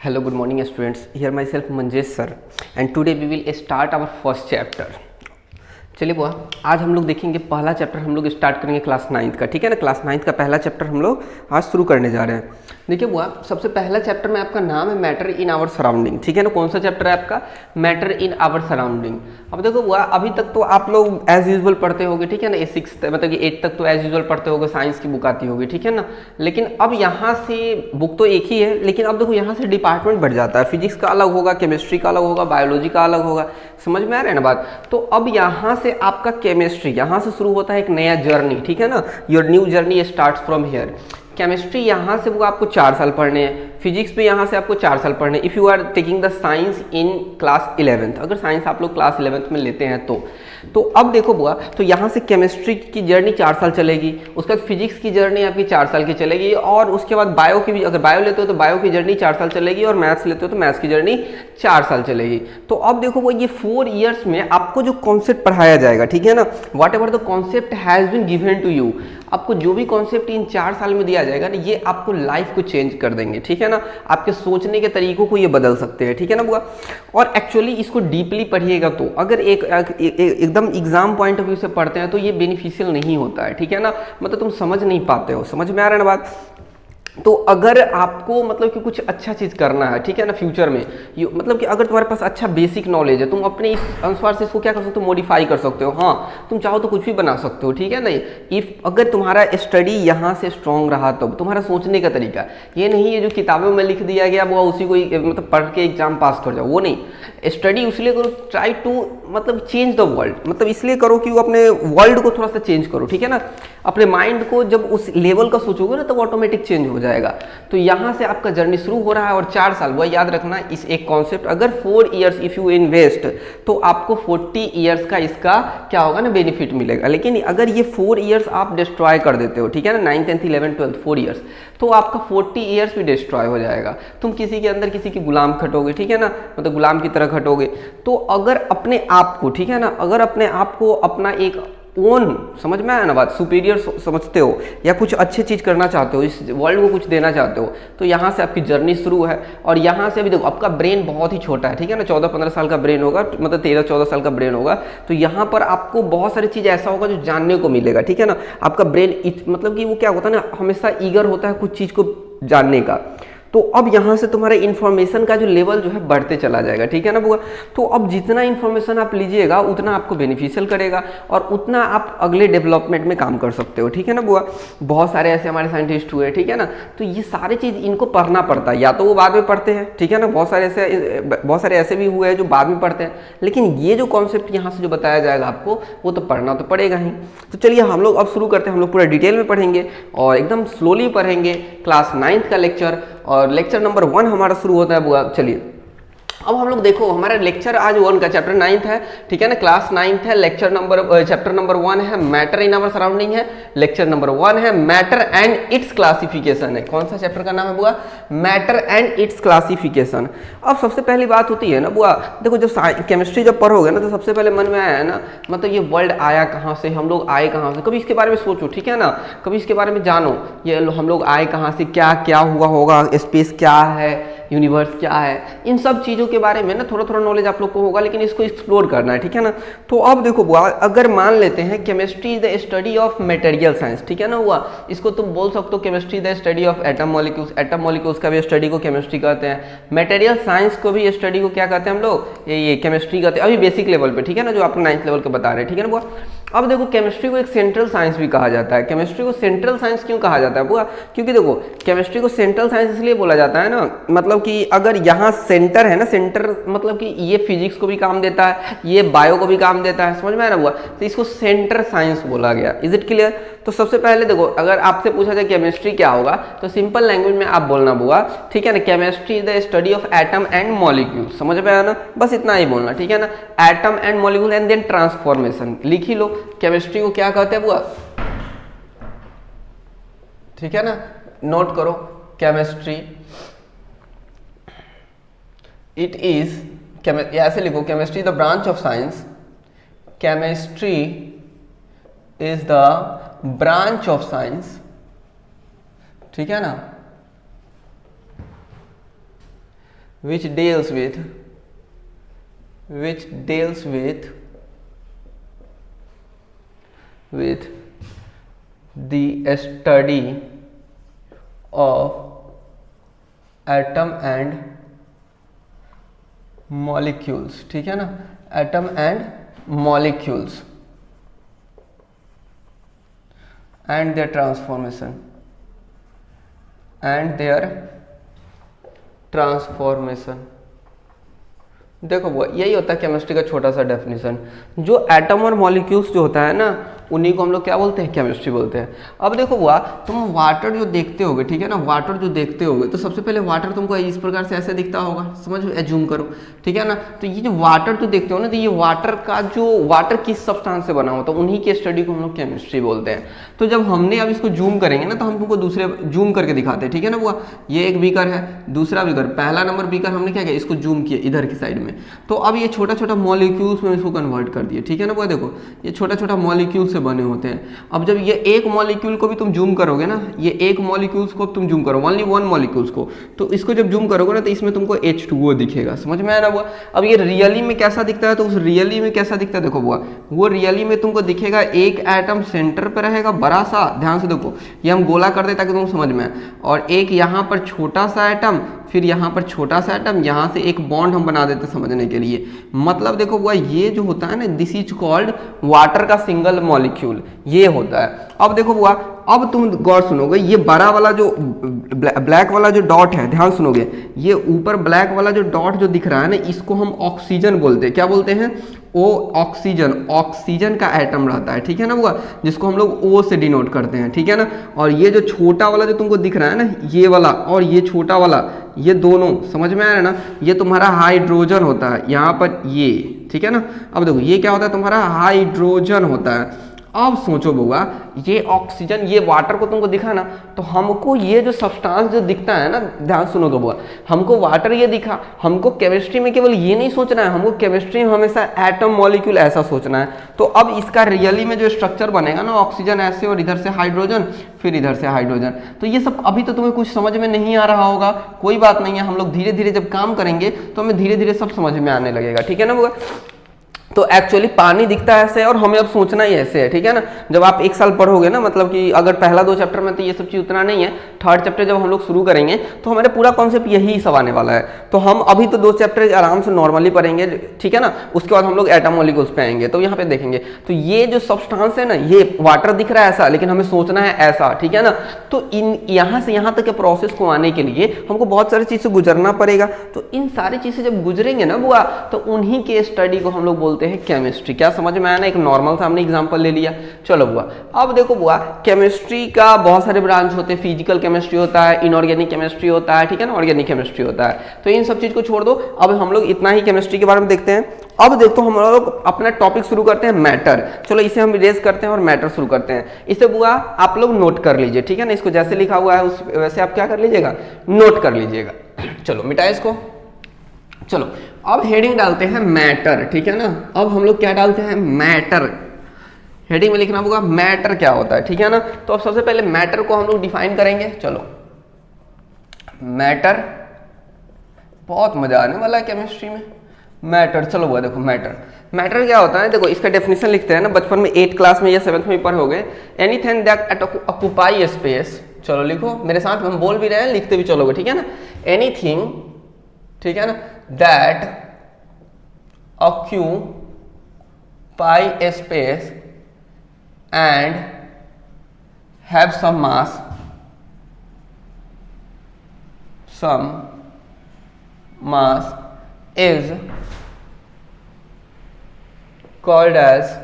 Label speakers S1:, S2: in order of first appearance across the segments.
S1: Hello, good morning students. Here myself Manjesh sir and today we will start our first chapter. चलिए बुआ, आज हम लोग देखेंगे पहला चैप्टर हम लोग स्टार्ट करेंगे क्लास 9th का, ठीक है ना। क्लास 9th का पहला चैप्टर हम लोग आज शुरू करने जा रहे हैं। देखिए बुआ, सबसे पहला चैप्टर में आपका नाम है मैटर इन आवर सराउंडिंग, ठीक है ना। कौन सा चैप्टर है आपका? Matter in our surrounding. अब देखो बुआ, अभी तक तो आप लोग एज यूजुअल पढ़ते होगे, ठीक है ना। 6 मतलब कि 8 तक तो एज यूजुअल पढ़ते होगे, साइंस की बुक आती होगी, ठीक है ना। लेकिन अब यहाँ से बुक तो एक ही है, लेकिन अब देखो यहाँ से डिपार्टमेंट बढ़ जाता है। फिजिक्स का अलग होगा, केमिस्ट्री का अलग होगा, बायोलॉजी का अलग होगा। समझ में आ रहा है ना बात? तो अब यहाँ से आपका केमिस्ट्री यहाँ से शुरू होता है एक नया जर्नी, ठीक है ना। Your new journey starts from here. Chemistry यहाँ से वो आपको 4 साल पढ़ने हैं, फिजिक्स भी यहाँ से आपको 4 साल पढ़ने। If you are taking the science in class 11th, अगर साइंस आप लोग क्लास 11th में लेते हैं तो अब देखो बुआ, तो यहाँ से केमिस्ट्री की जर्नी 4 साल चलेगी, उसके बाद फिजिक्स की जर्नी आपकी 4 साल की चलेगी, और उसके बाद बायो की भी, अगर बायो लेते हो तो बायो की जर्नी 4 साल चलेगी, और मैथ्स लेते हो तो मैथ्स की जर्नी 4 साल चलेगी। तो अब देखो वो ये 4 ईयर्स में आपको जो कॉन्सेप्ट पढ़ाया जाएगा, ठीक है ना, whatever the concept has been given to you, आपको जो भी कॉन्सेप्ट इन 4 साल में दिया जाएगा ना, ये आपको लाइफ को चेंज कर देंगे, ठीक है ना। आपके सोचने के तरीकों को ये बदल सकते हैं, ठीक है ना बुआ। और एक्चुअली इसको डीपली पढ़िएगा तो अगर एकदम एग्जाम पॉइंट ऑफ व्यू से पढ़ते हैं तो ये बेनिफिशियल नहीं होता है, ठीक है ना। मतलब तुम समझ नहीं पाते हो। समझ में आ रहा है ना बात? तो अगर आपको मतलब कि कुछ अच्छा चीज़ करना है, ठीक है ना, फ्यूचर में मतलब कि अगर तुम्हारे पास अच्छा बेसिक नॉलेज है, तुम अपने इस अनुसार से इसको क्या कर सकते हो, मॉडिफाई कर सकते हो। हाँ, तुम चाहो तो कुछ भी बना सकते हो, ठीक है ना। इफ अगर तुम्हारा स्टडी यहाँ से स्ट्रॉन्ग रहा तो तुम्हारा सोचने का तरीका ये नहीं है जो किताबों में लिख दिया गया वो उसी को मतलब पढ़ के एग्जाम पास कर जाओ, वो नहीं। स्टडी इसलिए करो, ट्राई टू मतलब चेंज द वर्ल्ड, मतलब इसलिए करो कि वो अपने वर्ल्ड को थोड़ा सा चेंज करो, ठीक है ना। अपने माइंड को जब उस लेवल का सोचोगे ना तब ऑटोमेटिक चेंज हो जाएगा। तो यहाँ से आपका जर्नी शुरू हो रहा है, और 4 साल वो याद रखना इस एक कॉन्सेप्ट। अगर 4 ईयर्स इफ यू इन्वेस्ट तो आपको 40 ईयर्स का इसका क्या होगा ना, बेनिफिट मिलेगा। लेकिन अगर ये 4 ईयर्स आप डिस्ट्रॉय कर देते हो, ठीक है ना, 9th 10th 11th 12th 4 years, तो आपका 40 ईयर्स भी डिस्ट्रॉय हो जाएगा। तुम किसी के अंदर किसी की गुलाम खटोगे, ठीक है ना, मतलब गुलाम की तरह खटोगे। तो अगर अपने आप को, ठीक है ना, अगर अपने आप को अपना एक ओन, समझ में आया ना बात, सुपीरियर समझते हो या कुछ अच्छी चीज़ करना चाहते हो, इस वर्ल्ड को कुछ देना चाहते हो, तो यहाँ से आपकी जर्नी शुरू है। और यहाँ से अभी देखो आपका ब्रेन बहुत ही छोटा है, ठीक है ना, 14-15 साल का ब्रेन होगा, मतलब 13-14 साल का ब्रेन होगा। तो यहाँ पर आपको बहुत सारी चीज़ ऐसा होगा जो जानने को मिलेगा, ठीक है ना। आपका ब्रेन मतलब कि वो क्या होता है ना, हमेशा ईगर होता है कुछ चीज़ को जानने का। तो अब यहाँ से तुम्हारे इन्फॉर्मेशन का जो लेवल जो है बढ़ते चला जाएगा, ठीक है ना बुआ। तो अब जितना इन्फॉर्मेशन आप लीजिएगा उतना आपको बेनिफिशियल करेगा, और उतना आप अगले डेवलपमेंट में काम कर सकते हो, ठीक है ना बुआ। बहुत सारे ऐसे हमारे साइंटिस्ट हुए, ठीक है ना, तो ये सारी चीज़ इनको पढ़ना पड़ता है, या तो वो बाद में पढ़ते हैं, ठीक है ना। बहुत सारे ऐसे भी हुए हैं जो बाद में पढ़ते हैं, लेकिन ये जो कॉन्सेप्ट यहाँ से जो बताया जाएगा आपको वो तो पढ़ना तो पड़ेगा ही। तो चलिए हम लोग अब शुरू करते हैं। हम लोग पूरा डिटेल में पढ़ेंगे और एकदम स्लोली पढ़ेंगे क्लास 9th का लेक्चर, और लेक्चर नंबर 1 हमारा शुरू होता है बुआ। चलिए अब हम लोग देखो, हमारा लेक्चर आज 1 का चैप्टर 9th है, ठीक है ना, क्लास 9th है। चैप्टर नंबर 1 है मैटर इन आवर सराउंडिंग है, लेक्चर नंबर 1 है मैटर एंड इट्स क्लासिफिकेशन है। कौन सा चैप्टर का नाम है बुआ? Matter and it's classification. अब सबसे पहली बात होती है ना बुआ, देखो जब केमिस्ट्री जब पढ़ोगे ना तो सबसे पहले मन में आया है ना, मतलब ये वर्ल्ड आया कहाँ से, हम लोग आए कहाँ से, कभी इसके बारे में सोचो, ठीक है ना, कभी इसके बारे में जानो, ये हम लोग आए कहाँ से, क्या क्या हुआ होगा, स्पेस क्या है, यूनिवर्स क्या है, इन सब चीज़ों के बारे में ना थोड़ा थोड़ा नॉलेज आप लोग को होगा, लेकिन इसको एक्सप्लोर करना है, ठीक है ना। तो अब देखो बुआ, अगर मान लेते हैं chemistry is the study of material science, ठीक है ना हुआ, इसको तुम बोल सकते हो chemistry the study of atom molecules. Atom molecules का भी स्टडी को केमिस्ट्री कहते हैं, मटेरियल साइंस को भी स्टडी को क्या कहते हैं हम लोग, ये केमिस्ट्री कहते हैं, अभी बेसिक लेवल पे, ठीक है ना, जो आपको 9th लेवल के बता रहे हैं, ठीक है ना बुआ। अब देखो केमिस्ट्री को एक सेंट्रल साइंस भी कहा जाता है। केमिस्ट्री को सेंट्रल साइंस क्यों कहा जाता है बुआ? क्योंकि देखो केमिस्ट्री को सेंट्रल साइंस इसलिए बोला जाता है ना, मतलब कि अगर यहाँ सेंटर है ना, सेंटर मतलब कि ये फिजिक्स को भी काम देता है, ये बायो को भी काम देता है, समझ में आया ना बुआ, तो इसको सेंटर साइंस बोला गया। Is it clear? तो सबसे पहले देखो, अगर आपसे पूछा जाए केमिस्ट्री क्या होगा तो सिंपल लैंग्वेज में आप बोलना बुआ, ठीक है ना, chemistry is the study of atom and molecule. समझ में आया ना, बस इतना ही बोलना, ठीक है ना, atom and molecule and then transformation. लिख ही लो केमिस्ट्री को क्या कहते हैं बुआ, ठीक है ना, नोट करो केमिस्ट्री इट इज, ऐसे लिखो, chemistry the branch of science, chemistry is the branch of science, ठीक है ना, which deals with the study of atom and molecules, ठीक है ना, atom and molecules and their transformation देखो वो यही होता है केमिस्ट्री का छोटा सा डेफिनेशन। जो एटम और मॉलिक्यूल्स जो होता है ना, उन्हीं को हम लोग क्या बोलते हैं, केमिस्ट्री बोलते हैं। अब देखो हुआ, तुम वाटर जो देखते होगे, ठीक है ना, वाटर जो देखते होगे तो सबसे पहले वाटर तुमको इस प्रकार से ऐसे दिखता होगा, समझ एज्यूम करो, ठीक है ना। तो ये जो वाटर जो देखते हो ना, तो ये वाटर किस सब्सटेंस से बना होता है, उन्हीं की स्टडी को हम लोग केमिस्ट्री बोलते हैं। तो जब हमने अब इसको जूम करेंगे ना, तो हम तुमको दूसरे जूम करके दिखाते हैं, ठीक है ना। हुआ ये एक बीकर है, दूसरा बीकर, पहला नंबर बीकर हमने क्या किया, इसको जूम किया इधर की साइड में। तो अब ये छोटा छोटा मॉलिक्यूल्स में इसको कन्वर्ट कर दिए, ठीक है ना। वो देखो ये छोटा छोटा मॉलिक्यूल से बने होते हैं। अब जब ये एक मॉलिक्यूल को भी तुम जूम करोगे ना, ये एक मॉलिक्यूल्स को तुम जूम करो, ओनली वन मॉलिक्यूल्स को, तो इसको जब जूम करोगे ना, तो इसमें तुमको H2O दिखेगा, समझ में आया ना। वो अब ये रियली में कैसा दिखता है, तो उस रियली में कैसा दिखता है, देखो वो रियली में तुमको दिखेगा एक एटम सेंटर पर रहेगा बड़ा सा, ध्यान से देखो, ये हम गोला कर दे ताकि तुम समझ में आए, और एक यहाँ पर छोटा सा एटम, फिर यहाँ पर छोटा सा एटम, यहाँ से एक बॉन्ड हम बना देते समझने के लिए। मतलब देखो वो ये जो होता है ना, दिस इज कॉल्ड वाटर का सिंगल मॉलिक्यूल, ये होता है। अब देखो वो, अब तुम गौर सुनोगे, ये बड़ा वाला जो ब्लैक वाला जो डॉट है, ध्यान सुनोगे, ये ऊपर ब्लैक वाला जो डॉट जो दिख रहा है ना, इसको हम ऑक्सीजन बोलते हैं। क्या बोलते हैं, ओ ऑक्सीजन का एटम रहता है, ठीक है ना, वो जिसको हम लोग ओ से डिनोट करते हैं, ठीक है ना। और ये जो छोटा वाला जो तुमको दिख रहा है ना, ये वाला और ये छोटा वाला, ये दोनों समझ में आ रहा है ना, ये तुम्हारा हाइड्रोजन होता है यहाँ पर, ये ठीक है ना। अब देखो ये क्या होता है, तुम्हारा हाइड्रोजन होता है। अब सोचो बउआ, ये ऑक्सीजन, ये वाटर को तुमको दिखा ना, तो हमको ये जो सब्सटेंस जो दिखता है ना, ध्यान सुनोगे बउआ, हमको वाटर ये दिखा, हमको केमिस्ट्री में केवल ये नहीं सोचना है, हमको केमिस्ट्री में हमेशा एटम मॉलिक्यूल ऐसा सोचना है। तो अब इसका रियली में जो स्ट्रक्चर बनेगा ना, ऑक्सीजन ऐसे और इधर से हाइड्रोजन, फिर इधर से हाइड्रोजन। तो ये सब अभी तो तुम्हें कुछ समझ में नहीं आ रहा होगा, कोई बात नहीं है, हम लोग धीरे धीरे जब काम करेंगे तो हमें धीरे धीरे सब समझ में आने लगेगा, ठीक है ना बउआ। तो एक्चुअली पानी दिखता है ऐसे और हमें अब सोचना ही ऐसे है, ठीक है ना। जब आप एक साल पढ़ोगे ना, मतलब कि अगर पहला 2 चैप्टर में तो ये सब चीज़ उतना नहीं है, थर्ड चैप्टर जब हम लोग शुरू करेंगे तो हमारे पूरा कॉन्सेप्ट यही सब आने वाला है। तो हम अभी तो 2 चैप्टर आराम से नॉर्मली पढ़ेंगे, ठीक है ना। उसके बाद हम लोग एटम मॉलिक्यूल्स पे आएंगे, तो यहाँ पे देखेंगे तो ये जो सब्सटेंस है ना, ये वाटर दिख रहा है ऐसा, लेकिन हमें सोचना है ऐसा, ठीक है ना। तो इन यहाँ से यहाँ तक के प्रोसेस को आने के लिए हमको बहुत सारी चीज़ से गुजरना पड़ेगा। तो इन सारी चीज़ें जब गुजरेंगे ना बुआ, तो उन्हीं के स्टडी को हम लोग बोलते हैं केमिस्ट्री। क्या समझ में आया ना, एक नॉर्मल सा हमने एग्जांपल ले लिया। चलो बुआ, अब देखो बुआ, केमिस्ट्री का बहुत सारे ब्रांच होते हैं, फिजिकल केमिस्ट्री होता है, इनऑर्गेनिक केमिस्ट्री होता है, ठीक है ना, ऑर्गेनिक केमिस्ट्री होता है। तो इन सब चीज को छोड़ दो, अब हम लोग इतना ही केमिस्ट्री के बारे में देखते हैं। अब देखो हम लोग अपना टॉपिक शुरू करते हैं, मैटर। चलो इसे हम इरेज करते हैं और मैटर शुरू करते हैं। इसे बुआ आप लोग नोट कर लीजिए, ठीक है ना, इसको जैसे लिखा हुआ है उस वैसे आप क्या कर लीजिएगा, नोट कर लीजिएगा। चलो मिटाए इसको। चलो अब हेडिंग डालते हैं मैटर, ठीक है ना। अब हम लोग क्या डालते हैं, मैटर। हेडिंग में लिखना होगा मैटर क्या होता है, ठीक है ना। तो अब सबसे पहले मैटर को हम लोग डिफाइन करेंगे। चलो मैटर, बहुत मजा आने वाला है केमिस्ट्री में। मैटर, चलो वो देखो मैटर क्या होता है, देखो इसका डेफिनेशन लिखते हैं ना, बचपन में 8th क्लास में या 7th में पढ़े होगे। एनीथिंग दैट ऑक्यूपाई स्पेस, चलो लिखो मेरे साथ, हम बोल भी रहे हैं लिखते भी चलोगे, ठीक है ना। एनीथिंग, ठीक है ना, that occupy a space and have some mass is called as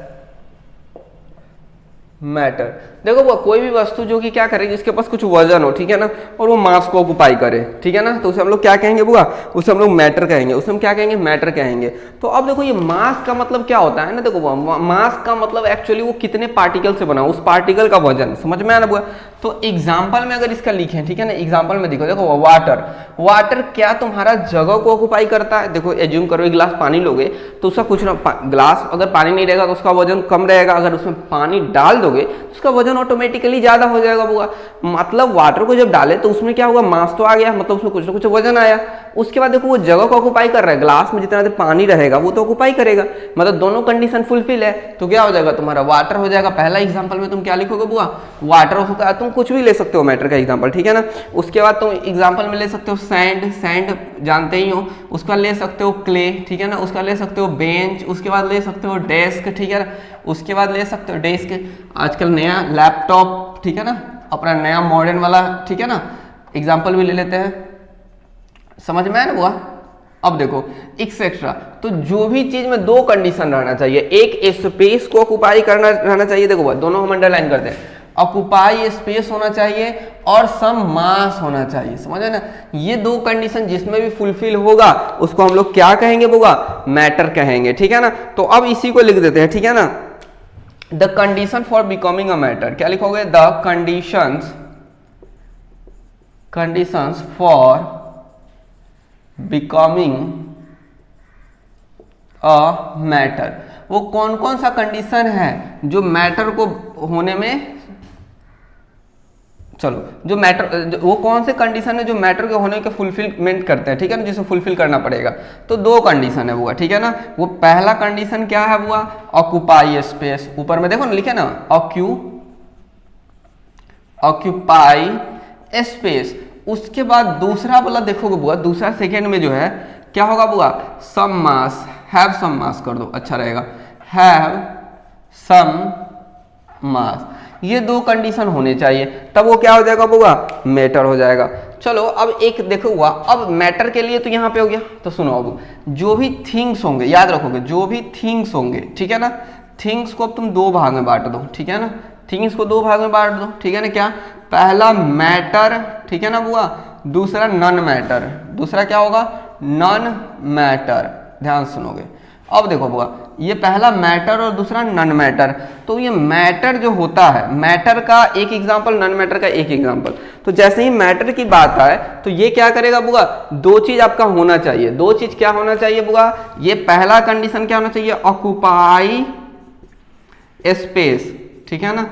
S1: matter. देखो वो कोई भी वस्तु जो कि क्या करेगी, जिसके पास कुछ वजन हो, ठीक है ना, और वो मास को ऑक्यूपाई करे, ठीक है ना, तो उसे हम लोग क्या कहेंगे बुआ, उसे हम लोग मैटर कहेंगे, उसे हम क्या कहेंगे, मैटर कहेंगे। तो अब देखो ये मास का मतलब क्या होता है ना, देखो मास का मतलब एक्चुअली वो कितने पार्टिकल से बना, उस पार्टिकल का वजन, समझ में आया ना बुआ। तो एग्जाम्पल में अगर इसका लिखें, ठीक है ना, एग्जाम्पल में देखो वाटर क्या तुम्हारा जगह को ऑक्यूपाई करता है। देखो एज्यूम करो एक गिलास पानी लोगे तो उसका कुछ ना, गिलास अगर पानी नहीं रहेगा तो उसका वजन कम रहेगा, अगर उसमें पानी डाल दोगे तो उसका वजन वजन ऑटोमेटिकली ज्यादा हो जाएगा बुआ। मतलब वाटर को जब डाले तो उसमें क्या हुआ, मास तो आ गया, मतलब उसमें कुछ ना कुछ वजन आया। उसके बाद देखो वो जगह को ऑक्यूपाई कर रहा है, ग्लास में जितना देर पानी रहेगा वो तो ऑक्यूपाई करेगा, मतलब दोनों कंडीशन फुलफिल है। तो क्या हो जाएगा तुम्हारा वाटर हो जाएगा। पहला एग्जाम्पल में तुम क्या लिखोगे बुआ, वाटर हो सकता है, तुम कुछ भी ले सकते हो मैटर का एग्जाम्पल, ठीक है ना। उसके बाद तुम एग्जाम्पल में ले सकते हो सैंड, सैंड जानते ही हो। उसका ले सकते हो क्ले, ठीक है ना। उसका ले सकते हो बेंच, उसके बाद ले सकते हो डेस्क, ठीक है ना। उसके बाद ले सकते हो डेस्क, आजकल नया लैपटॉप, ठीक है ना, अपना नया मॉडर्न वाला, ठीक है ना। एग्जाम्पल भी ले लेते हैं, समझ में आया ना बुआ। अब देखो एक्सेट्रा, तो जो भी चीज में दो कंडीशन रहना चाहिए, एक स्पेस को ऑक्यूपाई करना रहना चाहिए, देखो बुआ दोनों हम अंडरलाइन करते हैं, ऑक्यूपाई स्पेस होना चाहिए और सम मास होना चाहिए, समझे ना। ये दो कंडीशन जिसमें भी फुलफिल होगा उसको हम लोग क्या कहेंगे बुआ, मैटर कहेंगे, ठीक है ना। तो अब इसी को लिख देते हैं, ठीक है ना। The condition for becoming a matter, क्या लिखोगे, the conditions for becoming a matter. वो कौन कौन सा कंडीशन है जो मैटर को होने में, चलो जो मैटर, वो कौन से कंडीशन है जो मैटर के होने के फुलफिलमेंट करते हैं, ठीक है ना, जिसे फुलफिल करना पड़ेगा। तो दो कंडीशन है बुआ, ठीक है ना। वो पहला कंडीशन क्या है बुआ, ऑक्यूपाई स्पेस, ऊपर में देखो ना लिखे ना, ऑक्यूपाई स्पेस। उसके बाद दूसरा वाला देखोगे बुआ, दूसरा सेकेंड में जो है क्या होगा बुआ, सम मास, हैव सम मास कर दो, अच्छा रहेगा, हैव सम मास। ये दो कंडीशन होने चाहिए, तब वो क्या हो जाएगा बुआ, मैटर हो जाएगा। चलो अब एक देखो हुआ, अब मैटर के लिए तो यहाँ पे हो गया। तो सुनो, अब जो भी थिंग्स होंगे, याद रखोगे जो भी थिंग्स होंगे, ठीक है ना, थिंग्स को अब तुम दो भाग में बांट दो, ठीक है ना, थिंग्स को दो भाग में बांट दो, ठीक है ना। क्या, पहला मैटर, ठीक है ना बुआ, दूसरा नॉन मैटर। दूसरा क्या होगा, नॉन मैटर, ध्यान सुनोगे। अब देखो बुआ, ये पहला मैटर और दूसरा नॉन मैटर। तो ये मैटर जो होता है, मैटर का एक एग्जांपल, नॉन मैटर का एक एग्जांपल। तो जैसे ही मैटर की बात आए तो ये क्या करेगा बुआ, दो चीज आपका होना चाहिए। दो चीज क्या होना चाहिए बुआ, ये पहला कंडीशन क्या होना चाहिए, ऑक्यूपाई स्पेस, ठीक है ना।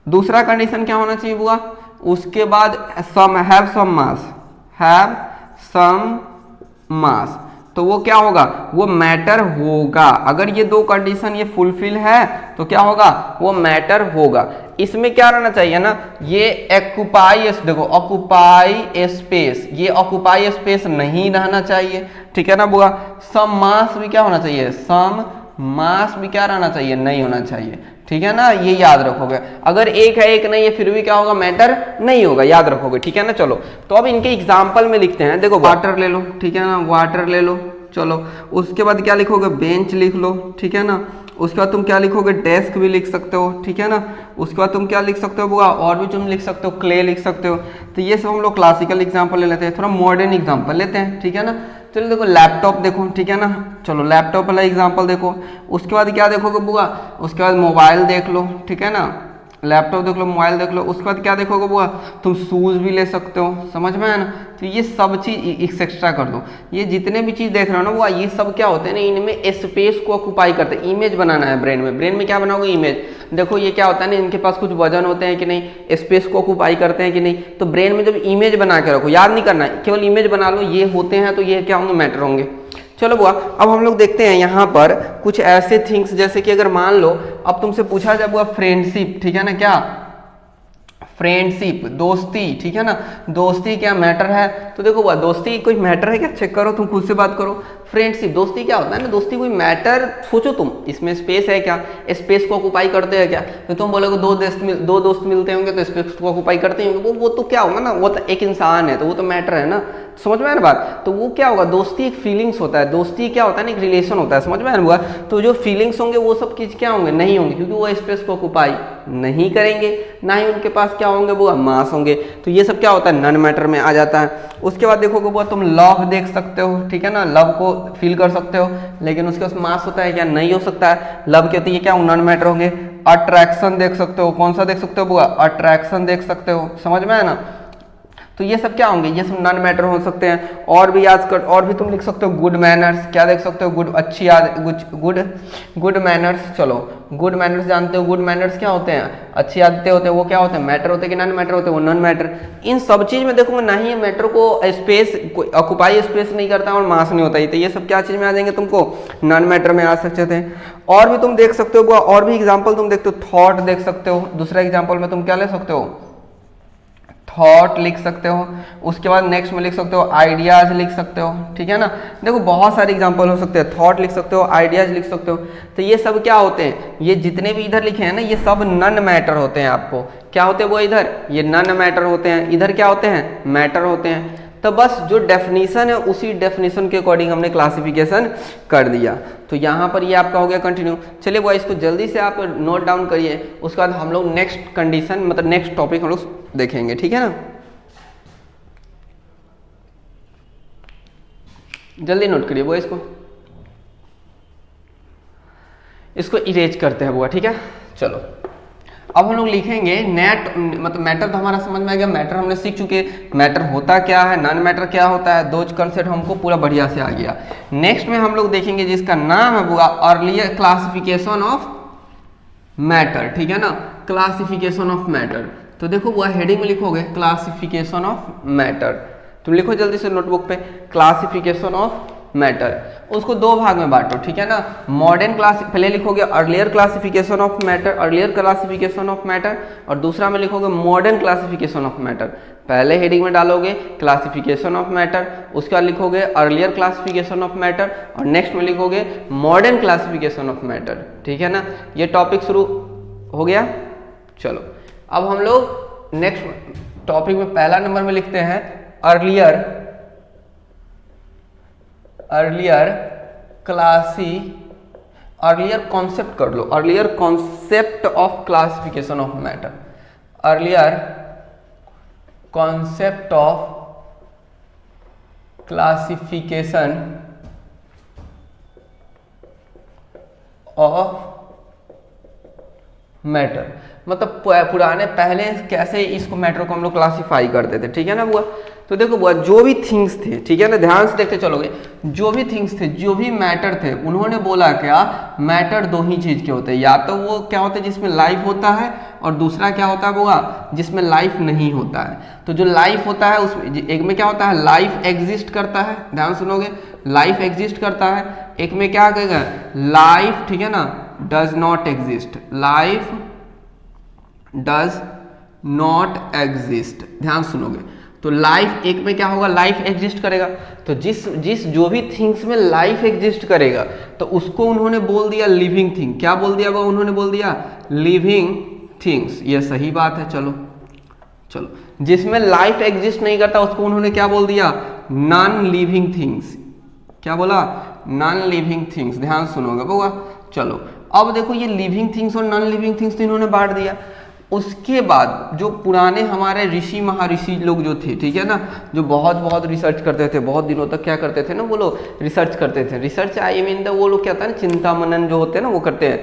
S1: दूसरा कंडीशन क्या होना चाहिए बुआ, उसके बाद सम, have some mass, have some मास। तो वो क्या होगा, वो मैटर होगा। अगर ये दो कंडीशन ये फुलफिल है तो क्या होगा, वो मैटर होगा। इसमें क्या रहना चाहिए ना, ये ऑक्यूपाई, देखो ऑक्यूपाई स्पेस, ये ऑक्यूपाई स्पेस नहीं रहना चाहिए, ठीक है ना बुआ। सम मास भी क्या होना चाहिए, सम मास भी क्या रहना चाहिए, नहीं होना चाहिए, ठीक है ना। ये याद रखोगे, अगर एक है एक नहीं है फिर भी क्या होगा, मैटर नहीं होगा, याद रखोगे, ठीक है ना। चलो तो अब इनके एग्जाम्पल में लिखते हैं। देखो वाटर ले लो, ठीक है ना, वाटर ले लो। चलो उसके बाद क्या लिखोगे, बेंच लिख लो, ठीक है ना। उसके बाद तुम क्या लिखोगे, डेस्क भी लिख सकते हो, ठीक है ना। उसके बाद तुम क्या लिख सकते हो बुआ, और भी तुम लिख सकते हो, क्ले लिख सकते हो। तो ये सब हम लोग क्लासिकल एग्जाम्पल ले लेते हैं, थोड़ा मॉडर्न एग्जाम्पल लेते हैं, ठीक है ना। चलो देखो लैपटॉप देखो, ठीक है ना। चलो लैपटॉप वाला एग्जांपल देखो। उसके बाद क्या देखोगे बुआ, उसके बाद मोबाइल देख लो, ठीक है ना। लैपटॉप देख लो, मोबाइल देख लो। उसके बाद क्या देखोगे बुआ, तुम शूज भी ले सकते हो, समझ में है ना। तो ये सब चीज एक्स्ट्रा कर दो। ये जितने भी चीज देख रहे हो ना बुआ, ये सब क्या होते हैं ना, इनमें स्पेस को ऑक्यूपाई करते हैं। इमेज बनाना है ब्रेन में, ब्रेन में क्या बनाओगे, इमेज। देखो ये क्या होता है ना, इनके पास कुछ वजन होते हैं कि नहीं, स्पेस को ऑक्यूपाई करते हैं कि नहीं। तो ब्रेन में जब इमेज बना के रखो, याद नहीं करना है, केवल इमेज बना लो, ये होते हैं तो ये क्या होंगे, मैटर होंगे। चलो बुआ अब हम लोग देखते हैं यहाँ पर कुछ ऐसे थिंग्स, जैसे कि अगर मान लो अब तुमसे पूछा जाए बुआ फ्रेंडशिप, ठीक है ना, क्या फ्रेंडशिप, दोस्ती, ठीक है ना। दोस्ती क्या मैटर है, तो देखो बुआ दोस्ती कोई मैटर है क्या, चेक करो, तुम खुद से बात करो। फ्रेंडशिप, दोस्ती क्या होता है ना, दोस्ती कोई मैटर, सोचो तुम, इसमें स्पेस है क्या, स्पेस को ऑक्यूपाई करते हैं क्या। तो तुम बोलोगे दो दोस्त मिलते होंगे तो स्पेस को ऑक्यूपाई करते होंगे, वो तो क्या होगा ना, वो तो एक इंसान है, तो वो तो मैटर है ना, समझ में आया ना बात। तो वो क्या होगा, दोस्ती एक फीलिंग्स होता है, दोस्ती क्या होता है ना, एक रिलेशन होता है, समझ में आया ना। तो जो फीलिंग्स होंगे वो सब चीज क्या होंगे, नहीं होंगे, क्योंकि वो स्पेस को ऑक्यूपाई नहीं करेंगे, ना ही उनके पास क्या होंगे वो मास होंगे। तो ये सब क्या होता है, नॉन मैटर में आ जाता है। उसके बाद देखोगे वो तुम लव देख सकते हो, ठीक है ना, लव को फील कर सकते हो, लेकिन उसके पास मास होता है क्या, नहीं हो सकता है। लव के तो ये क्या नॉन मैटर होंगे। अट्रैक्शन देख सकते हो, कौन सा देख सकते हो बुआ, अट्रैक्शन देख सकते हो, समझ में है ना। तो ये सब क्या होंगे, ये सब नॉन मैटर हो सकते हैं। और भी याद कर, और भी तुम लिख सकते हो गुड मैनर्स, क्या देख सकते हो, गुड अच्छी गुड मैनर्स। चलो गुड मैनर्स जानते हो, गुड मैनर्स क्या होते हैं, अच्छी आदतें होते हैं, वो क्या होते हैं, मैटर होते हैं कि नॉन मैटर होते हैं, वो नॉन मैटर। इन सब चीज में देखो ना ही मैटर को स्पेस ऑक्युपाई स्पेस नहीं करता और मास नहीं होता है, तो ये सब क्या चीज में आ जाएंगे, तुमको नॉन मैटर में आ सकते थे। और भी तुम देख सकते हो, और भी एग्जाम्पल तुम देखते हो, थॉट देख सकते हो, दूसरा एग्जाम्पल में तुम क्या ले सकते हो, थॉट लिख सकते हो। उसके बाद नेक्स्ट में लिख सकते हो आइडियाज लिख सकते हो, ठीक है ना। देखो बहुत सारे एग्जांपल हो सकते हैं, थॉट लिख सकते हो, आइडियाज लिख सकते हो। तो ये सब क्या होते हैं, ये जितने भी इधर लिखे हैं ना, ये सब नॉन मैटर होते हैं। आपको क्या होते हैं वो, इधर ये नॉन मैटर होते हैं, इधर क्या होते हैं, मैटर होते हैं। तो बस जो डेफिनेशन है उसी डेफिनेशन के अकॉर्डिंग हमने क्लासिफिकेशन कर दिया। तो यहाँ पर ये आपका हो गया कंटिन्यू। चलिए वो इसको जल्दी से आप नोट डाउन करिए, उसके बाद हम लोग नेक्स्ट कंडीशन मतलब नेक्स्ट टॉपिक हम लोग देखेंगे, ठीक है ना। जल्दी नोट करिए वो, इसको इरेज करते हैं वो, ठीक है। चलो अब हम लोग लिखेंगे नेट, मतलब मैटर तो हमारा समझ में आ गया, मैटर हमने सीख चुके, मैटर होता क्या है, नॉन मैटर क्या होता है, दो कंसेप्ट हमको पूरा बढ़िया से आ गया। नेक्स्ट में हम लोग देखेंगे जिसका नाम है वो अर्लियर क्लासिफिकेशन ऑफ मैटर, ठीक है ना, क्लासिफिकेशन ऑफ मैटर। तो देखो वो हेडिंग में लिखोगे क्लासिफिकेशन ऑफ मैटर, तुम लिखो जल्दी से नोटबुक पे क्लासिफिकेशन ऑफ मैटर। उसको दो भाग में बांटो, ठीक है ना। मॉडर्न क्लास पहले लिखोगे earlier classification of matter, earlier classification of matter, और दूसरा में लिखोगे मॉडर्न क्लासिफिकेशन ऑफ मैटर। पहले हेडिंग में डालोगे क्लासिफिकेशन ऑफ मैटर, उसके बाद लिखोगे अर्लियर क्लासिफिकेशन ऑफ मैटर, और नेक्स्ट में लिखोगे मॉडर्न क्लासिफिकेशन ऑफ मैटर, ठीक है ना। ये टॉपिक शुरू हो गया। चलो अब हम लोग नेक्स्ट टॉपिक में पहला नंबर में लिखते हैं अर्लियर कॉन्सेप्ट कर लो, earlier concept of classification of matter, earlier concept of classification of matter. मतलब पुराने पहले कैसे इसको मैटर को हम लोग क्लासिफाई करते थे, ठीक है ना बुआ। तो देखो बुआ जो भी थिंग्स थे, ठीक है ना, ध्यान से देखते चलोगे, जो भी थिंग्स थे, जो भी मैटर थे, उन्होंने बोला क्या, मैटर दो ही चीज के होते हैं, या तो वो क्या होता है जिसमें लाइफ होता है, और दूसरा क्या होता है बुआ जिसमें लाइफ नहीं होता है। तो जो लाइफ होता है उसमें एक में क्या होता है, लाइफ एग्जिस्ट करता है, ध्यान सुनोगे, लाइफ एग्जिस्ट करता है। एक में क्या कहेगा, लाइफ, ठीक है ना, does not exist, life does not exist, ध्यान सुनोगे। तो लाइफ एक में क्या होगा, लाइफ एग्जिस्ट करेगा। तो जिस जो भी थिंग्स में लाइफ एग्जिस्ट करेगा तो उसको उन्होंने बोल दिया लिविंग थिंग। क्या बोल दिया वो, उन्होंने बोल दिया लिविंग थिंग्स। ये सही बात है। चलो जिसमें लाइफ एग्जिस्ट नहीं करता उसको उन्होंने क्या बोल दिया, नॉन लिविंग थिंग्स। क्या बोला, नॉन लिविंग थिंग्स, ध्यान सुनोगे बउआ। चलो अब देखो ये लिविंग थिंग्स और नॉन लिविंग थिंग्स तो इन्होंने बांट दिया। उसके बाद जो पुराने हमारे ऋषि महर्षि लोग जो थे, ठीक है ना, जो बहुत रिसर्च करते थे, बहुत दिनों तक क्या करते थे ना, वो लोग रिसर्च करते थे। रिसर्च आई मीन द वो लोग क्या था ना, चिंता मनन जो होते हैं ना वो करते हैं।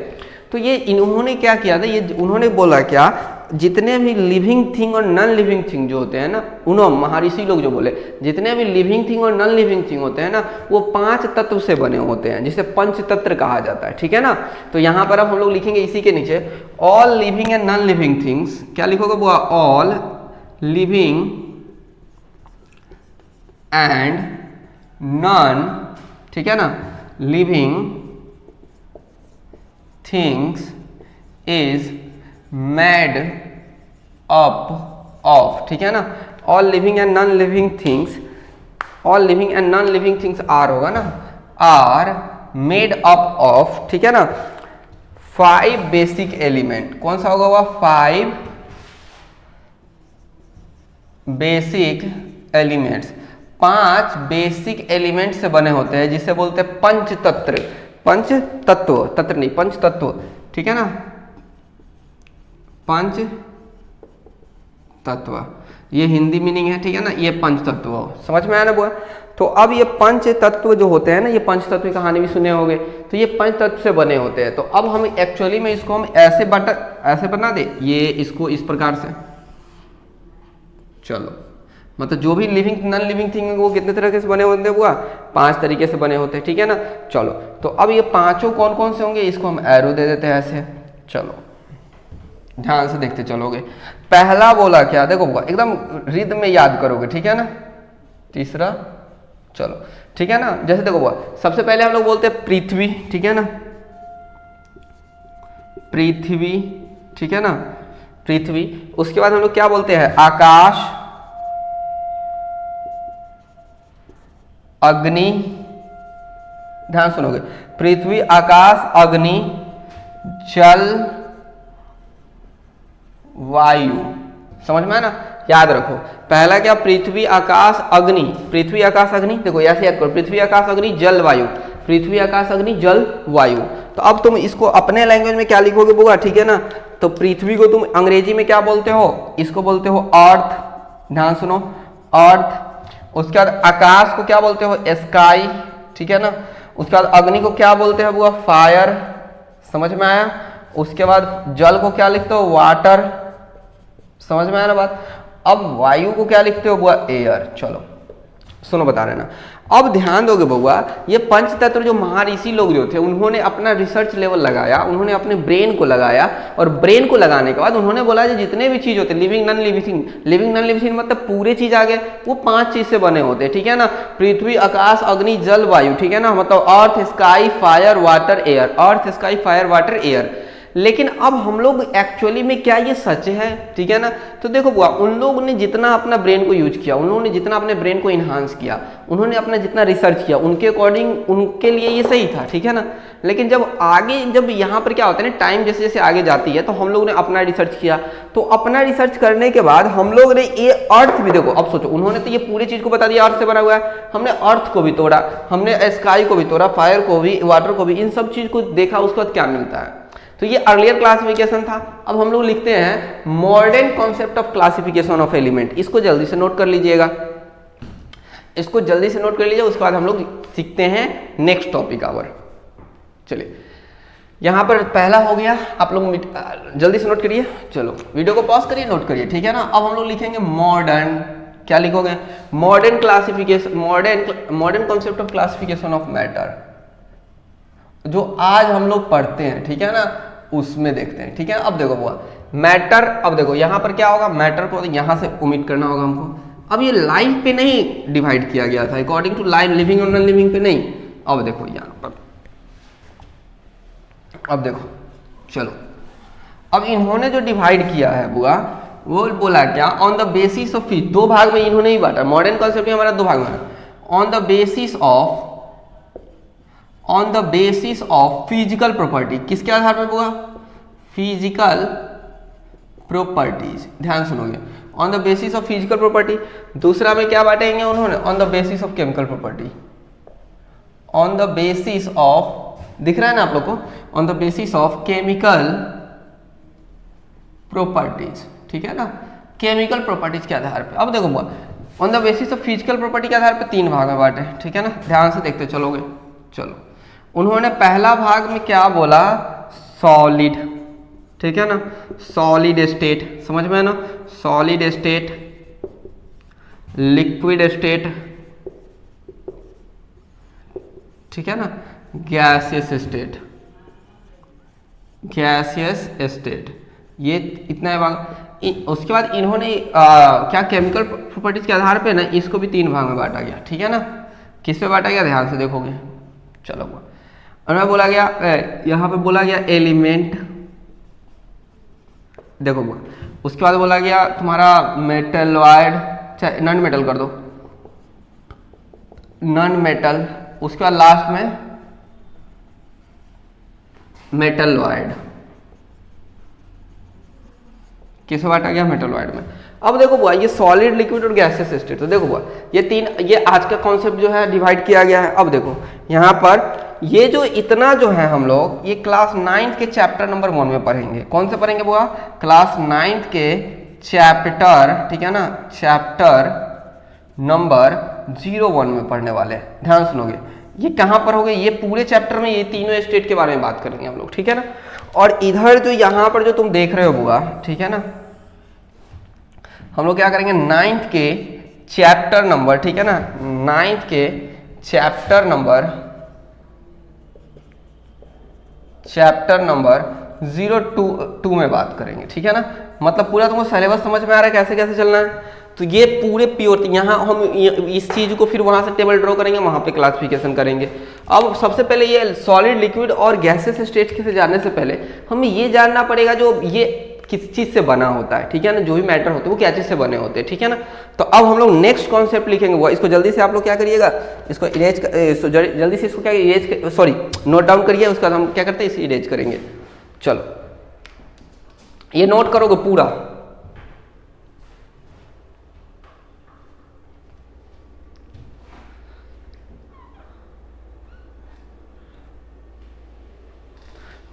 S1: तो ये इन्होंने क्या किया था, ये उन्होंने बोला क्या, जितने भी लिविंग थिंग और नॉन लिविंग थिंग जो होते हैं ना, उन्होंने महर्षि लोग जो बोले जितने भी लिविंग थिंग और नॉन लिविंग थिंग होते हैं ना, वो 5 तत्व से बने होते हैं, जिसे पंचतत्व कहा जाता है, ठीक है ना। तो यहाँ पर अब हम लोग लिखेंगे इसी के नीचे all living and non living things. क्या लिखोगे बुआ, ऑल लिविंग एंड नॉन, ठीक है ना, living things is made up of, ठीक है ना, all living and non living things, all living and non living things are होगा ना, आर मेड अप ऑफ, ठीक है ना, 5 बेसिक एलिमेंट। कौन सा होगा वह, 5 बेसिक एलिमेंट्स, 5 बेसिक एलिमेंट से बने होते हैं, जिसे बोलते हैं पंचतत्व, पंचतत्व, तत्व नहीं पंचतत्व, ठीक है ना, पंच तत्व, ये हिंदी मीनिंग है, ठीक है ना, ये पंच तत्व। समझ में आया ना बुआ। तो अब ये पंच तत्व जो होते हैं ना, ये पंच तत्व की कहानी भी सुने होंगे, तो ये पंच तत्व से बने होते हैं। तो अब हम एक्चुअली में इसको हम ऐसे बना दे, ये इसको इस प्रकार से। चलो मतलब जो भी लिविंग नॉन लिविंग थिंग वो कितने तरह से बने होते हैं बुआ, 5 तरीके से बने होते हैं, ठीक है ना। चलो तो अब ये पांचों कौन कौन से होंगे, इसको हम एरो दे देते हैं ऐसे। चलो ध्यान से देखते चलोगे। पहला बोला क्या, देखो बुआ एकदम रिदम में याद करोगे, ठीक है ना। तीसरा, चलो ठीक है ना। जैसे देखो बुआ सबसे पहले हम लोग बोलते हैं पृथ्वी, ठीक है ना, पृथ्वी, ठीक है ना, पृथ्वी। उसके बाद हम लोग क्या बोलते हैं, आकाश, अग्नि, ध्यान सुनोगे, पृथ्वी, आकाश, अग्नि, जल, वायु। समझ में है ना, याद रखो। पहला क्या, पृथ्वी, आकाश, अग्नि, पृथ्वी, आकाश, अग्नि। देखो ऐसे याद करो, पृथ्वी, आकाश, अग्नि, जल, वायु, पृथ्वी, आकाश, अग्नि, जल, वायु। तो अब तुम इसको अपने लैंग्वेज में क्या लिखोगे बुआ, ठीक है ना। तो पृथ्वी को तुम अंग्रेजी में क्या बोलते हो, इसको बोलते हो अर्थ, ध्यान सुनो, अर्थ। उसके बाद आकाश को क्या बोलते हो, स्काई, ठीक है ना। उसके बाद अग्नि को क्या बोलते हैं बुआ, फायर, समझ में आया। उसके बाद जल को क्या लिखते हो, वाटर, समझ में आया ना बात। अब वायु को क्या लिखते हो बुआ, एयर। चलो सुनो बता रहे ना। अब ध्यान दोगे बउआ, ये पंच तत्व जो महर्षि लोग जो थे उन्होंने अपना रिसर्च लेवल लगाया, उन्होंने अपने ब्रेन को लगाया, और ब्रेन को लगाने के बाद उन्होंने बोला कि जितने भी चीज होते हैं लिविंग नॉन लिविंग मतलब पूरे चीज आ गए, वो 5 चीज से बने होते हैं, ठीक है ना। पृथ्वी, आकाश, अग्नि, जल, वायु, ठीक है ना, मतलब अर्थ, स्काई, फायर, वाटर, एयर, अर्थ, स्काई, फायर, वाटर, एयर। लेकिन अब हम लोग एक्चुअली में क्या ये सच है, ठीक है ना। तो देखो बुआ, उन लोगों ने जितना अपना ब्रेन को यूज किया, उन लोगों ने जितना अपने ब्रेन को इन्हांस किया, उन्होंने अपना जितना रिसर्च किया, उनके अकॉर्डिंग उनके लिए ये सही था, ठीक है ना। लेकिन जब यहाँ पर क्या होता है ना, टाइम जैसे जैसे आगे जाती है, तो हम लोग ने अपना रिसर्च किया। तो अपना रिसर्च करने के बाद हम लोग ने ये अर्थ भी, देखो अब सोचो, उन्होंने तो ये पूरी चीज को बता दिया अर्थ से बना हुआ है, हमने अर्थ को भी तोड़ा, हमने स्काई को भी तोड़ा, फायर को भी, वाटर को भी, इन सब चीज को देखा, उसके बाद क्या मिलता है। तो ये अर्लियर क्लासिफिकेशन था। अब हम लोग लिखते हैं modern concept of classification of element. इसको जल्दी से नोट कर लीजिएगा, इसको जल्दी से नोट कर लीजिए। उसके बाद हम लोग सीखते हैं नेक्स्ट टॉपिक आवर। चलिए यहां पर पहला हो गया, आप लोग जल्दी से नोट करिए। चलो वीडियो को पॉज करिए, नोट करिए, ठीक है ना। अब हम लोग लिखेंगे मॉडर्न, क्या लिखोगे, modern classification, modern concept of classification of matter, जो आज हम लोग पढ़ते हैं, ठीक है ना, उसमें देखते हैं, ठीक है। अब देखो बुआ मैटर, अब देखो यहाँ पर क्या होगा, मैटर को यहाँ से ओमिट करना होगा हमको। अब ये लाइफ पे नहीं डिवाइड किया गया था अकॉर्डिंग टू लाइफ, लिविंग और नॉन लिविंग पे नहीं। अब देखो यहाँ पर, अब देखो चलो, अब इन्होंने जो डिवाइड किया है बुआ, वो बोला क्या, ऑन द बेसिस ऑफ, 2 भाग में इन्होंने ही बांटा। मॉडर्न कॉन्सेप्ट में हमारा 2 भाग में, on the basis of physical property. किसके आधार पर होगा, फिजिकल प्रॉपर्टीज, ध्यान सुनोगे, on the basis of physical property. दूसरा में क्या बांटेंगे उन्होंने, on the basis of chemical property, on the basis of, दिख रहा है ना आप लोग को, on the basis of chemical properties, ठीक है ना, केमिकल प्रॉपर्टीज के आधार पे। अब देखो on the basis of physical property के आधार पे 3 भाग में बांटे, ठीक है ना, ध्यान से देखते चलोगे। चलो उन्होंने पहला भाग में क्या बोला, सॉलिड, ठीक है ना, सॉलिड स्टेट, समझ में है ना, सॉलिड स्टेट, लिक्विड स्टेट, ठीक है ना, गैसियस स्टेट, गैसियस स्टेट, ये इतना है भाग। उसके बाद इन्होंने क्या केमिकल प्रॉपर्टीज के आधार पे ना इसको भी 3 भाग में बांटा गया, ठीक है ना। किस पे बांटा गया, ध्यान से देखोगे। चलो और बोला गया, यहाँ पे बोला गया एलिमेंट, देखो उसके बाद बोला गया तुम्हारा मेटलॉइड, चाहे नॉन मेटल कर दो, नॉन मेटल। उसके बाद लास्ट में मेटलॉइड, किसे बांटा गया, मेटलॉइड में। अब देखो बुआ, ये सॉलिड, लिक्विड और गैसियस स्टेट, तो देखो बुआ ये 3, ये आज का कॉन्सेप्ट जो है डिवाइड किया गया है। अब देखो यहाँ पर ये जो इतना जो है हम लोग ये क्लास 9th के चैप्टर नंबर 1 में पढ़ेंगे। कौन से पढ़ेंगे बुआ, क्लास 9th के चैप्टर, ठीक है ना, चैप्टर नंबर 01 में पढ़ने वाले हैं। ध्यान सुनोगे, ये कहाँ पर होगा, ये पूरे चैप्टर में ये तीनों स्टेट के बारे में बात करेंगे हम लोग, ठीक है ना। और इधर जो यहाँ पर जो तुम देख रहे हो बुआ, ठीक है ना, हम लोग क्या करेंगे 9th के चैप्टर नंबर, ठीक है ना, 9th के चैप्टर नंबर 022 में बात करेंगे, ठीक है ना। मतलब पूरा तुमको सिलेबस समझ में आ रहा है कैसे कैसे चलना है। तो ये पूरे प्योर, यहाँ हम इस चीज़ को फिर वहाँ से टेबल ड्रॉ करेंगे, वहाँ पे क्लासिफिकेशन करेंगे। अब सबसे पहले ये सॉलिड, लिक्विड और गैसेस स्टेट से जानने से पहले हमें ये जानना पड़ेगा जो ये किस चीज़ से बना होता है, ठीक है ना, जो भी मैटर होते हैं वो क्या चीज़ से बने होते हैं, ठीक है ना। तो अब हम लोग नेक्स्ट कॉन्सेप्ट लिखेंगे, वो इसको जल्दी से आप लोग क्या करिएगा, इसको इरेज जल्दी से इसको क्या इरेज, सॉरी नोट डाउन करिए, उसका हम क्या करते हैं इसे इरेज करेंगे। चलो ये नोट करोगे पूरा,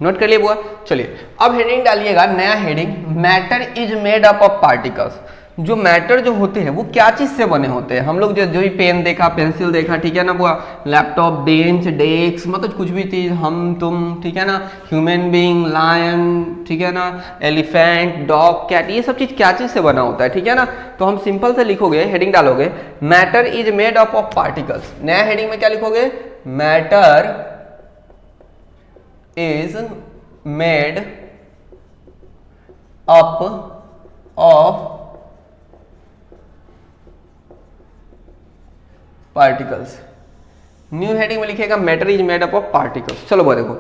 S1: नोट कर लिए बुआ। चलिए अब हेडिंग डालिएगा, नया heading, matter is made up of particles. जो मैटर जो होते हैं वो क्या चीज से बने होते हैं। हम लोग जो भी पेन देखा, पेंसिल देखा, ठीक है ना बुआ, लैपटॉप, बेंच, डेस्क, मतलब कुछ भी चीज, हम तुम, ठीक है ना, ह्यूमन बीइंग, लायन, ठीक है ना, एलिफेंट, डॉग, कैट, ये सब चीज क्या चीज से बना होता है, ठीक है ना। तो हम सिंपल से लिखोगे, हेडिंग डालोगे matter is made up of particles. नया हेडिंग में क्या लिखोगे, matter is made up of particles। New heading में लिखेगा matter is made up of particles. चलो वो देखो,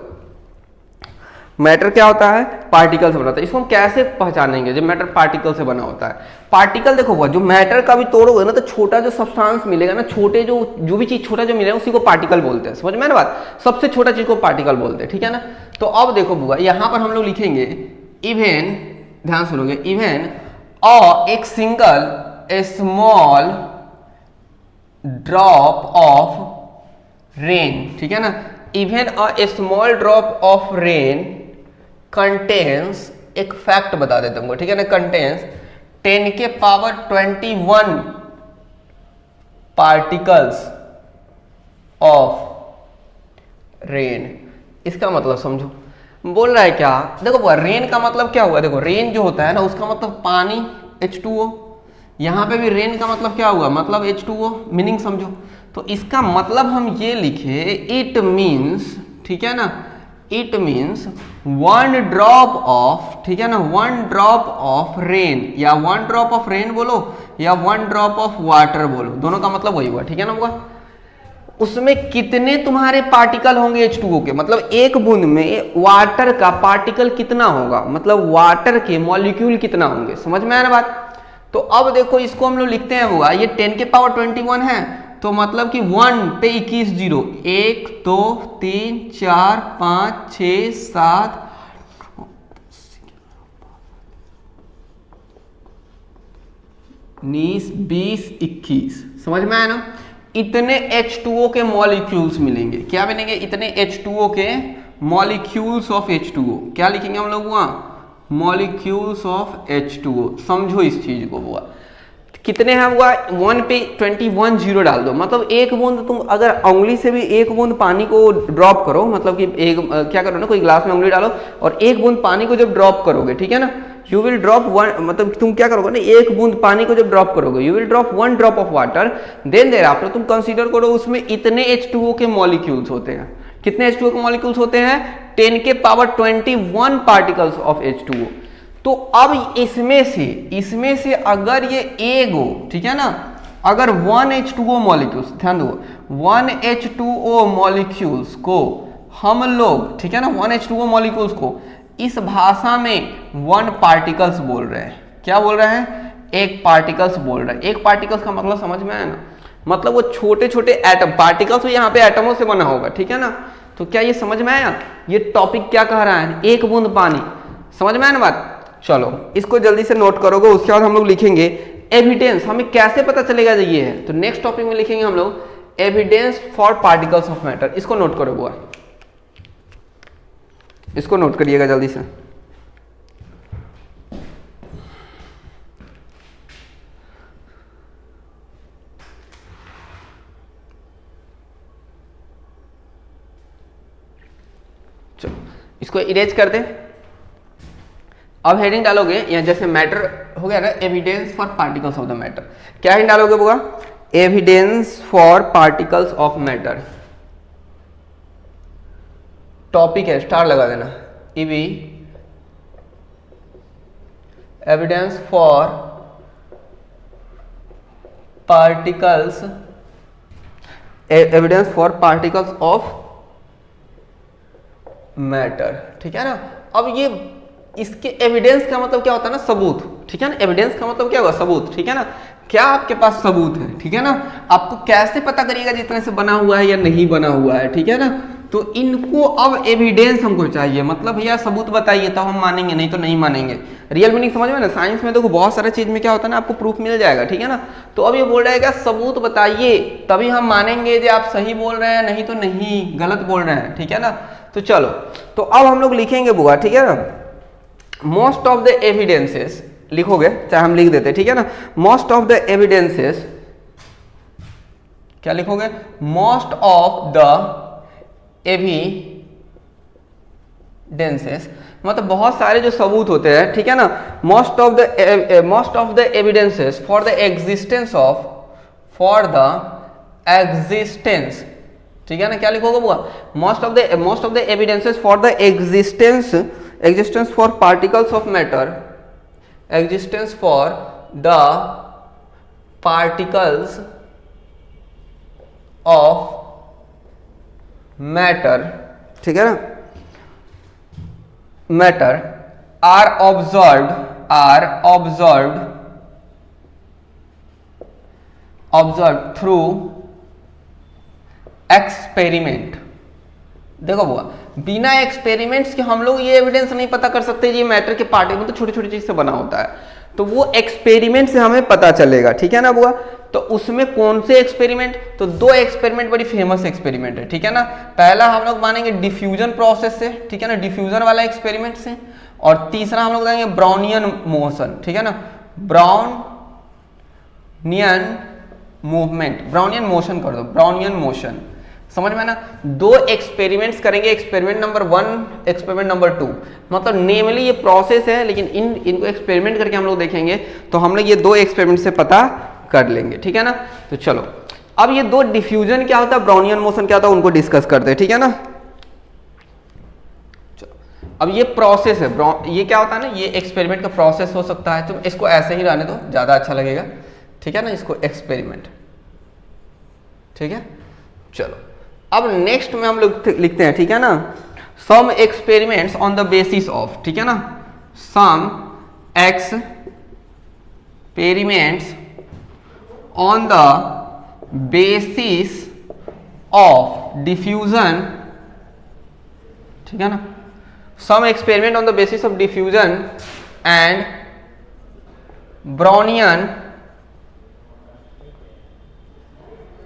S1: मैटर क्या होता है, पार्टिकल से बना होता है। इसको हम कैसे पहचानेंगे जब मैटर पार्टिकल से बना होता है। पार्टिकल देखो वो जो मैटर का भी तोड़ोगे ना तो छोटा जो सब्सटेंस मिलेगा ना, छोटे जो भी चीज छोटा जो मिलेगा उसी को पार्टिकल बोलते हैं। समझ में ना बात, सबसे छोटा चीज को पार्टिकल बोलते हैं, ठीक है ना। तो अब देखो बुआ, यहां पर हम लोग लिखेंगे इवन, ध्यान सुनोगे, इवन एक single small drop of rain, ठीक है ना, even a small drop of rain contains, एक फैक्ट बता देता हूँ, ठीक है ना, कंटेन्स 10 के पावर 21 पार्टिकल्स ऑफ रेन। इसका मतलब समझो, बोल रहा है क्या, देखो रेन का मतलब क्या हुआ, देखो रेन जो होता है ना उसका मतलब पानी, H2O। यहां पे भी रेन का मतलब क्या हुआ, मतलब H2O, मीनिंग समझो। तो इसका मतलब हम ये लिखे, इट मीन्स, ठीक है ना, इट मीन्स 1 ड्रॉप ऑफ, ठीक है ना, 1 ड्रॉप ऑफ रेन, या 1 ड्रॉप ऑफ रेन बोलो या 1 ड्रॉप ऑफ वाटर बोलो, दोनों का मतलब वही हुआ, ठीक है ना हुआ। उसमें कितने तुम्हारे पार्टिकल होंगे H2O के, मतलब एक बूंद में वाटर का पार्टिकल कितना होगा, मतलब वाटर के मॉलिक्यूल कितना होंगे। समझ में आया ना बात। तो अब देखो इसको हम लोग लिखते हैं हुआ, ये 10 के पावर 21 है, तो मतलब कि 1 पे 21 जीरो, 1 2 3 4 5 6 7 19 20 21। समझ में आया ना। इतने H2O के मॉलिक्यूल्स मिलेंगे, क्या मिलेंगे, इतने H2O के मॉलिक्यूल्स ऑफ H2O। क्या लिखेंगे हम लोग वहां, मॉलिक्यूल्स ऑफ H2O। समझो इस चीज को हुआ, कितने हैं हुआ, 1 पे 21 जीरो डाल दो, मतलब एक बूंद तुम अगर उंगली से भी एक बूंद पानी को ड्रॉप करो, मतलब कि एक क्या करो ना, कोई ग्लास में उंगली डालो और एक बूंद पानी को जब ड्रॉप करोगे, ठीक है ना, यू विल ड्रॉप 1, मतलब तुम क्या करोगे ना, एक बूंद पानी को जब ड्रॉप करोगे, you will drop 1 drop of water, then thereafter तुम कंसीडर करो उसमें इतने H2O के मॉलिक्यूल्स होते हैं। कितने H2O के मॉलिक्यूल्स होते हैं, 10 के पावर 21 पार्टिकल्स ऑफ H2O। तो अब इसमें से अगर ये एगो, ठीक है ना, अगर 1 H2O मॉलिक्यूल्स, ध्यान दो, 1 H2O मॉलिक्यूल्स को हम लोग, ठीक है ना, 1 H2O मॉलिक्यूल्स को इस भाषा में 1 पार्टिकल्स बोल रहे हैं। क्या बोल रहे हैं, एक पार्टिकल्स बोल रहे हैं। एक पार्टिकल्स का मतलब समझ में आया ना, मतलब वो छोटे छोटे एटम, पार्टिकल्स यहाँ पे एटमों से बना होगा, ठीक है ना। तो क्या ये समझ में आया, ये टॉपिक क्या कह रहा है, एक बूंद पानी। समझ में आया ना बात। चलो इसको जल्दी से नोट करोगे, उसके बाद हम लोग लिखेंगे एविडेंस। हमें कैसे पता चलेगा ये है, तो नेक्स्ट टॉपिक में लिखेंगे हम लोग evidence for particles of matter. इसको नोट करो बुआ, इसको नोट करिएगा जल्दी से। चलो इसको इरेज कर दे। अब हेडिंग डालोगे, या जैसे मैटर हो गया ना, evidence for particles of the matter. क्या हिंट डालोगे बुआ? Evidence for particles of matter, topic है, स्टार लगा देना, EV evidence for particles, evidence for particles of matter, ठीक है ना। अब ये इसके एविडेंस का मतलब क्या होता है ना, सबूत, ठीक है ना। एविडेंस का मतलब क्या हुआ? सबूत, ठीक है ना। क्या आपके पास सबूत है, ठीक है ना। आपको कैसे पता करिएगा जितने से बना हुआ है या नहीं बना हुआ है, ठीक है ना। तो इनको अब एविडेंस हमको चाहिए, मतलब भैया सबूत बताइए तब हम मानेंगे, नहीं तो नहीं मानेंगे। रियल मीनिंग समझ में ना। साइंस में देखो बहुत सारे चीज में क्या होता है ना, आपको प्रूफ मिल जाएगा, ठीक है ना। तो अब ये बोल रहा है क्या, सबूत बताइए तभी हम मानेंगे कि आप सही बोल रहे हैं, नहीं तो नहीं, गलत बोल रहे हैं, ठीक है ना। तो चलो, तो अब हम लोग लिखेंगे बुआ, ठीक है ना। मोस्ट ऑफ द एविडेंसेस लिखोगे, चाहे हम लिख देते, ठीक है ना। मोस्ट ऑफ द एविडेंसेस, क्या लिखोगे? मोस्ट ऑफ द एविडेंसेस, मतलब बहुत सारे जो सबूत होते हैं, ठीक है ना। Most of the evidences for the existence of, for the existence, ठीक है ना। क्या लिखोगे बुआ? Most of the evidences for the existence for particles of matter, existence for the particles of matter, ठीक है ना, matter are observed through experiment. देखो बुआ, बिना एक्सपेरिमेंट्स के हम लोग ये एविडेंस नहीं पता कर सकते ये मैटर के पार्टिकल तो छोटी छोटी चीज से बना होता है, तो वो एक्सपेरिमेंट से हमें पता चलेगा, ठीक है ना बुआ। तो उसमें कौन से एक्सपेरिमेंट? तो दो एक्सपेरिमेंट बड़ी फेमस एक्सपेरिमेंट है, ठीक है ना। पहला हम लोग मानेंगे डिफ्यूजन प्रोसेस से, ठीक है ना, डिफ्यूजन वाला एक्सपेरिमेंट से। और तीसरा हम लोग देंगे ब्राउनियन मोशन, ठीक है ना, ब्राउनियन मूवमेंट, ब्राउनियन मोशन कर दो, ब्राउनियन मोशन, समझ में ना। दो एक्सपेरिमेंट्स करेंगे, एक्सपेरिमेंट नंबर 1, एक्सपेरिमेंट नंबर 2, मतलब नेमली ये प्रोसेस है, लेकिन इनको एक्सपेरिमेंट करके हम लोग देखेंगे, तो हम लोग ये दो एक्सपेरिमेंट से पता कर लेंगे, ठीक है ना। तो चलो, अब ये दो डिफ्यूजन क्या होता है, ब्राउनियन मोशन क्या होता है, उनको डिस्कस करते हैं, ठीक है ना। चलो, अब ये प्रोसेस है, ये क्या होता है ना, ये एक्सपेरिमेंट का प्रोसेस हो सकता है, तो इसको ऐसे ही रहने दो, ज्यादा अच्छा लगेगा, ठीक है ना, इसको एक्सपेरिमेंट, ठीक है। चलो, अब नेक्स्ट में हम लोग लिखते हैं, ठीक है ना, some experiments on the basis of, ठीक है ना, some experiments on the basis of diffusion, ठीक है ना, some experiment on the basis of diffusion and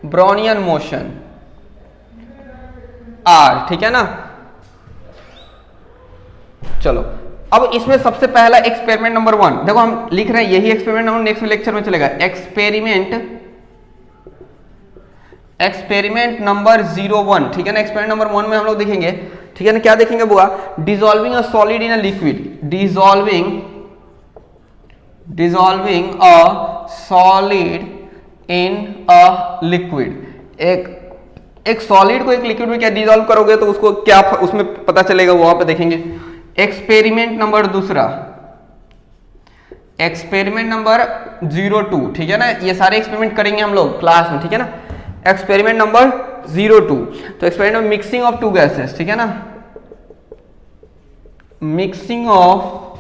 S1: Brownian motion are, ठीक है ना। चलो, अब इसमें सबसे पहला एक्सपेरिमेंट नंबर 1, देखो हम लिख रहे हैं यही एक्सपेरिमेंट नंबर नेक्स्ट लेक्चर में चलेगा, एक्सपेरिमेंट नंबर 01, ठीक है ना। एक्सपेरिमेंट नंबर 1 में हम लोग देखेंगे, ठीक है ना, क्या देखेंगे बुआ, dissolving a solid in a liquid, dissolving a solid in a liquid, एक सॉलिड को एक लिक्विड में क्या डिसॉल्व करोगे तो उसको क्या उसमें पता चलेगा, वहां पे देखेंगे। एक्सपेरिमेंट नंबर दूसरा, एक्सपेरिमेंट नंबर 02, ठीक है ना, ये सारे एक्सपेरिमेंट करेंगे हम लोग क्लास में, ठीक है ना। एक्सपेरिमेंट नंबर 02, तो एक्सपेरिमेंट में मिक्सिंग ऑफ टू गैसेस, ठीक है ना, mixing of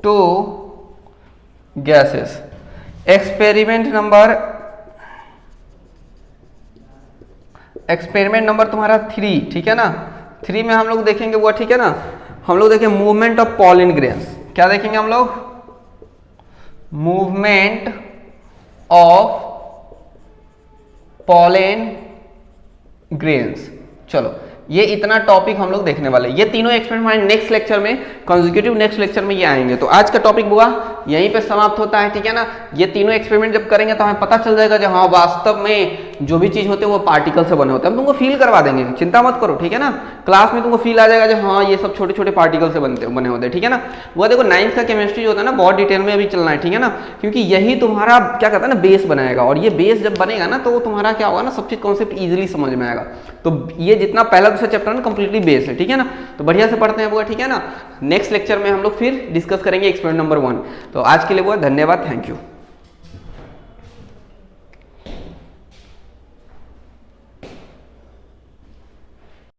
S1: two gases. Experiment number तुम्हारा 3, ठीक है ना। 3 में हम लोग देखेंगे वो, ठीक है ना, हम लोग देखेंगे मूवमेंट ऑफ पॉलन ग्रेन्स। क्या देखेंगे हम लोग? Movement of pollen grains. चलो, ये इतना टॉपिक हम लोग देखने वाले, ये तीनों एक्सपेरिमेंट हमारे नेक्स्ट लेक्चर में, कंसेक्यूटिव नेक्स्ट लेक्चर में ये आएंगे। तो आज का टॉपिक हुआ यहीं पे समाप्त होता है, ठीक है ना। ये तीनों एक्सपेरिमेंट जब करेंगे तो हमें पता चल जाएगा कि हाँ वास्तव में जो भी चीज़ होते हैं वो पार्टिकल से बने होते हैं, हम तुमको फील करवा देंगे, चिंता मत करो, ठीक है ना। क्लास में तुमको फील आ जाएगा जो हाँ ये सब छोटे छोटे पार्टिकल से बने होते हैं, ठीक है ना। वो देखो 9th का केमिस्ट्री जो होता है ना बहुत डिटेल में अभी चलना है, ठीक है ना, क्योंकि यही तुम्हारा क्या कहता है ना बेस बनाएगा, और ये बेस जब बनेगा ना तो तुम्हारा क्या होगा ना सब चीज़ कॉन्सेप्ट ईजिली समझ में आएगा। तो ये जितना पहला दूसरा चैप्टर ना कंप्लीटली बेस है, ठीक है ना। तो बढ़िया से पढ़ते हैं वो, ठीक है ना। नेक्स्ट लेक्चर में हम लोग फिर डिस्कस करेंगे एक्सपेरिमेंट नंबर 1। तो आज के लिए वो धन्यवाद, थैंक यू।